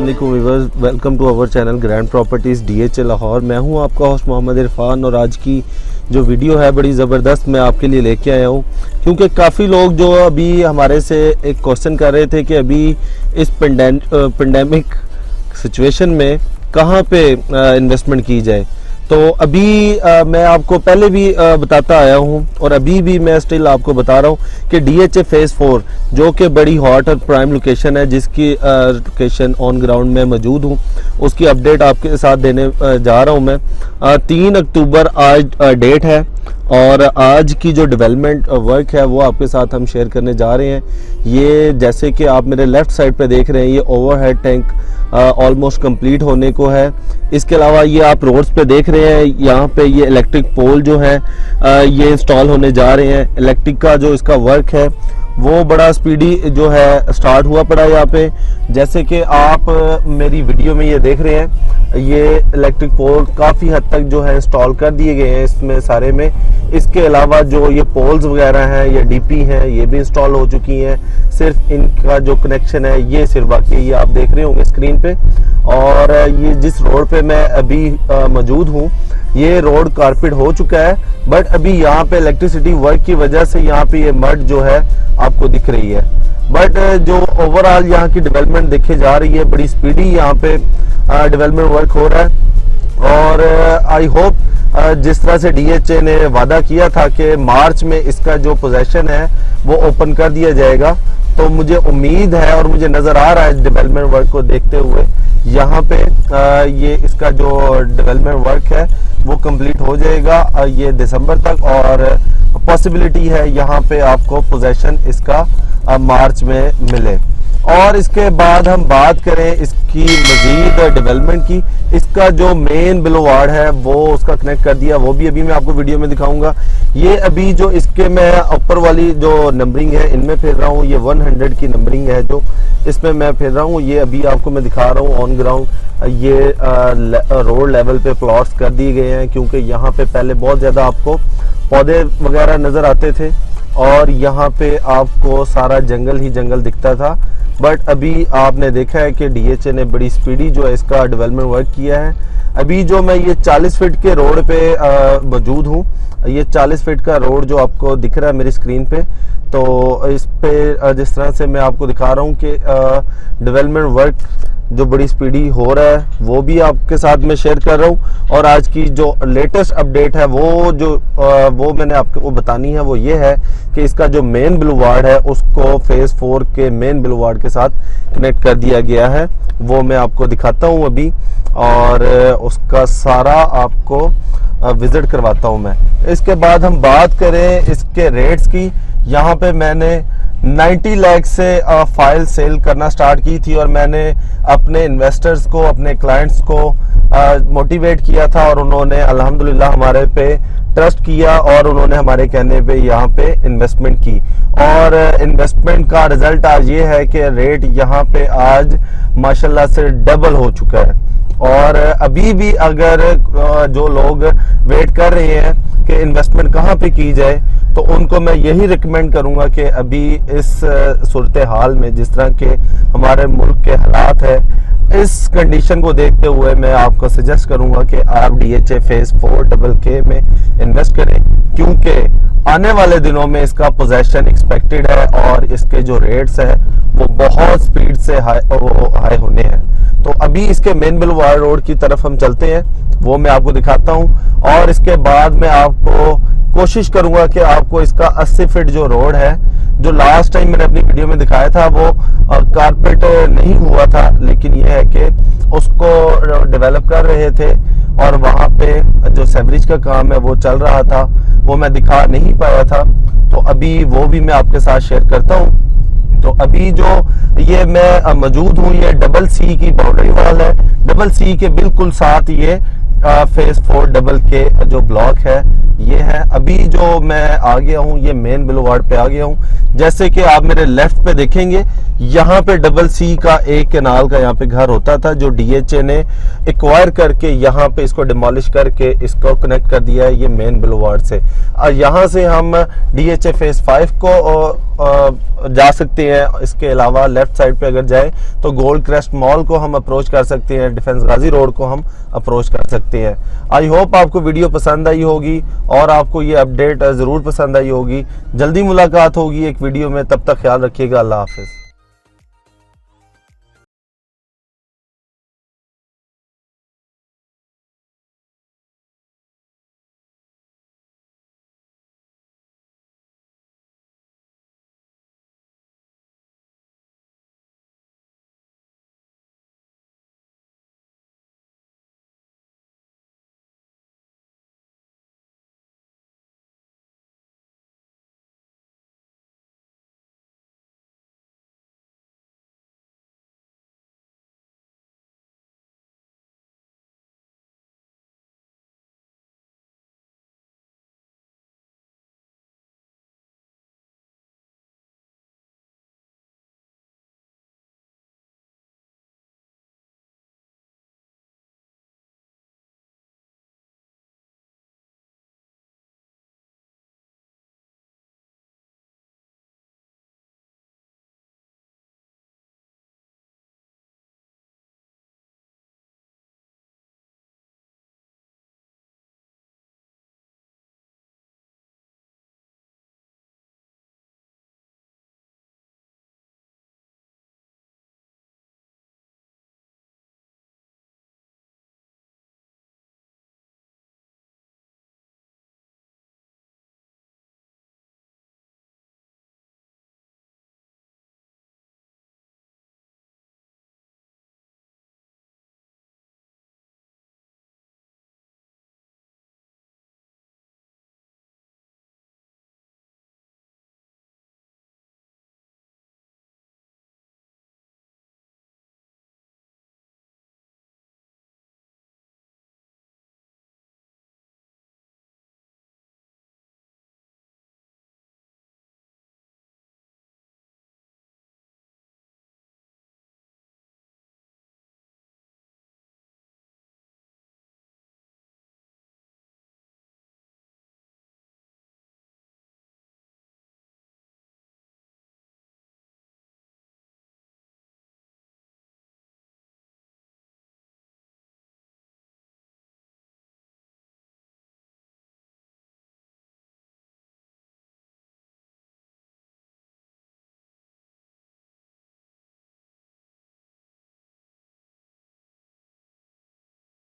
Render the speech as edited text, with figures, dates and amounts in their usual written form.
अस्सलाम वालेकुम viewers, welcome to our channel grand properties DHA Lahore. मैं हूं आपका होस्ट मोहम्मद इरफान और आज की जो वीडियो है बड़ी ज़बरदस्त मैं आपके लिए लेके आया हूं, क्योंकि काफ़ी लोग जो अभी हमारे से एक क्वेश्चन कर रहे थे कि अभी इस पेंडेमिक सिचुएशन में कहां पे इन्वेस्टमेंट की जाए। तो अभी मैं आपको पहले भी बताता आया हूं और अभी भी मैं स्टिल आपको बता रहा हूं कि DHA फेज़ 4 जो कि बड़ी हॉट और प्राइम लोकेशन है, जिसकी लोकेशन ऑन ग्राउंड में मौजूद हूं, उसकी अपडेट आपके साथ देने जा रहा हूं मैं। 3 अक्टूबर आज डेट है और आज की जो डेवलपमेंट वर्क है वो आपके साथ हम शेयर करने जा रहे हैं। ये जैसे कि आप मेरे लेफ़्ट साइड पे देख रहे हैं, ये ओवरहेड टैंक ऑलमोस्ट कंप्लीट होने को है। इसके अलावा ये आप रोड्स पे देख रहे हैं, यहाँ पे ये इलेक्ट्रिक पोल जो है ये इंस्टॉल होने जा रहे हैं। इलेक्ट्रिक का जो इसका वर्क है वो बड़ा स्पीडी जो है स्टार्ट हुआ पड़ा है यहाँ पे। जैसे कि आप मेरी वीडियो में ये देख रहे हैं, ये इलेक्ट्रिक पोल काफ़ी हद तक जो है इंस्टॉल कर दिए गए हैं इसमें सारे में। इसके अलावा जो ये पोल्स वगैरह हैं, ये DP हैं, ये भी इंस्टॉल हो चुकी हैं। सिर्फ इनका जो कनेक्शन है ये सिर्फ बाकी ये आप देख रहे होंगे स्क्रीन पे। और ये जिस रोड पे मैं अभी मौजूद हूँ, ये रोड कारपेट हो चुका है, बट अभी यहाँ पे इलेक्ट्रिसिटी वर्क की वजह से यहाँ पे ये मड जो है आपको दिख रही है। बट जो ओवरऑल यहाँ की डेवलपमेंट देखी जा रही है, बड़ी स्पीडी यहाँ पे डेवलपमेंट वर्क हो रहा है। और आई होप जिस तरह से DHA ने वादा किया था कि मार्च में इसका जो पोजेशन है वो ओपन कर दिया जाएगा, तो मुझे उम्मीद है और मुझे नज़र आ रहा है डेवलपमेंट वर्क को देखते हुए यहाँ पे ये इसका जो डेवलपमेंट वर्क है वो कंप्लीट हो जाएगा ये दिसंबर तक। और पॉसिबिलिटी है यहाँ पे आपको पोजेशन इसका मार्च में मिले। और इसके बाद हम बात करें इसकी मजीद डेवलपमेंट की, इसका जो मेन बुलेवार्ड है वो उसका कनेक्ट कर दिया, वो भी अभी मैं आपको वीडियो में दिखाऊंगा। ये अभी जो इसके मैं ऊपर वाली जो नंबरिंग है इनमें फिर रहा हूँ, ये 100 की नंबरिंग है जो इसमें मैं फिर रहा हूँ। ये अभी आपको मैं दिखा रहा हूँ ऑन ग्राउंड। ये रोड लेवल पे प्लॉट्स कर दिए गए हैं, क्योंकि यहाँ पे पहले बहुत ज़्यादा आपको पौधे वगैरह नज़र आते थे और यहाँ पे आपको सारा जंगल ही जंगल दिखता था। बट अभी आपने देखा है कि DHA ने बड़ी स्पीडी जो है इसका डेवलपमेंट वर्क किया है। अभी जो मैं ये 40 फीट के रोड पे मौजूद हूँ, ये 40 फीट का रोड जो आपको दिख रहा है मेरी स्क्रीन पे, तो इस पे जिस तरह से मैं आपको दिखा रहा हूँ कि डेवलपमेंट वर्क जो बड़ी स्पीडी हो रहा है वो भी आपके साथ में शेयर कर रहा हूँ। और आज की जो लेटेस्ट अपडेट है वो मैंने आपको बतानी है, वो ये है कि इसका जो मेन बुलेवार्ड है उसको फेज़ 4 के मेन बुलेवार्ड के साथ कनेक्ट कर दिया गया है। वो मैं आपको दिखाता हूँ अभी और उसका सारा आपको विजिट करवाता हूँ मैं। इसके बाद हम बात करें इसके रेट्स की। यहाँ पे मैंने 90 लाख से फाइल सेल करना स्टार्ट की थी और मैंने अपने इन्वेस्टर्स को, अपने क्लाइंट्स को मोटिवेट किया था और उन्होंने अल्हम्दुलिल्लाह हमारे पे ट्रस्ट किया और उन्होंने हमारे कहने पे यहाँ पे इन्वेस्टमेंट की। और इन्वेस्टमेंट का रिजल्ट आज ये है कि रेट यहाँ पे आज माशाल्लाह से डबल हो चुका है। और अभी भी अगर जो लोग वेट कर रहे हैं कि इन्वेस्टमेंट कहाँ पे की जाए, तो उनको मैं यही रिकमेंड करूंगा कि अभी इस सूरत हाल में जिस तरह के हमारे मुल्क के हालात है, इस कंडीशन को देखते हुए मैं आपको सजेस्ट करूंगा कि आप DHA फेज़ 4 DK में इन्वेस्ट करें, क्योंकि आने वाले दिनों में इसका पोजेशन एक्सपेक्टेड है और इसके जो रेट्स है वो बहुत स्पीड से हाई होने हैं। तो अभी इसके मेन बुलेवार्ड रोड की तरफ हम चलते हैं, वो मैं आपको दिखाता हूँ। और इसके बाद मैं आपको कोशिश करूंगा कि आपको इसका 80 फीट जो रोड है, जो लास्ट टाइम मैंने अपनी वीडियो में दिखाया था वो कारपेट नहीं हुआ था, लेकिन यह है कि उसको डेवलप कर रहे थे और वहाँ पे जो सेवरेज का काम है वो चल रहा था, वो मैं दिखा नहीं पाया था। तो अभी वो भी मैं आपके साथ शेयर करता हूँ। तो अभी जो ये मैं मौजूद हूँ, ये CC की बाउंड्री वाल है। CC के बिल्कुल साथ ये फेज़ 4 DK जो ब्लॉक है ये है। अभी जो मैं आ गया हूँ ये मेन बुलेवार्ड पे आ गया हूँ। जैसे कि आप मेरे लेफ्ट पे देखेंगे, यहाँ पे CC का एक कैनाल का यहाँ पे घर होता था जो DHA ने एक्वायर करके यहाँ पे इसको डिमोलिश करके इसको कनेक्ट कर दिया है ये मेन बुलेवार्ड से। और यहाँ से हम DHA फेज़ 5 को जा सकते हैं। इसके अलावा लेफ्ट साइड पे अगर जाए तो गोल्ड क्रेस्ट मॉल को हम अप्रोच कर सकते हैं, डिफेंस गाजी रोड को हम अप्रोच कर सकते हैं। आई होप आपको वीडियो पसंद आई होगी और आपको ये अपडेट ज़रूर पसंद आई होगी। जल्दी मुलाकात होगी एक वीडियो में, तब तक ख्याल रखिएगा। अल्लाह हाफिज़।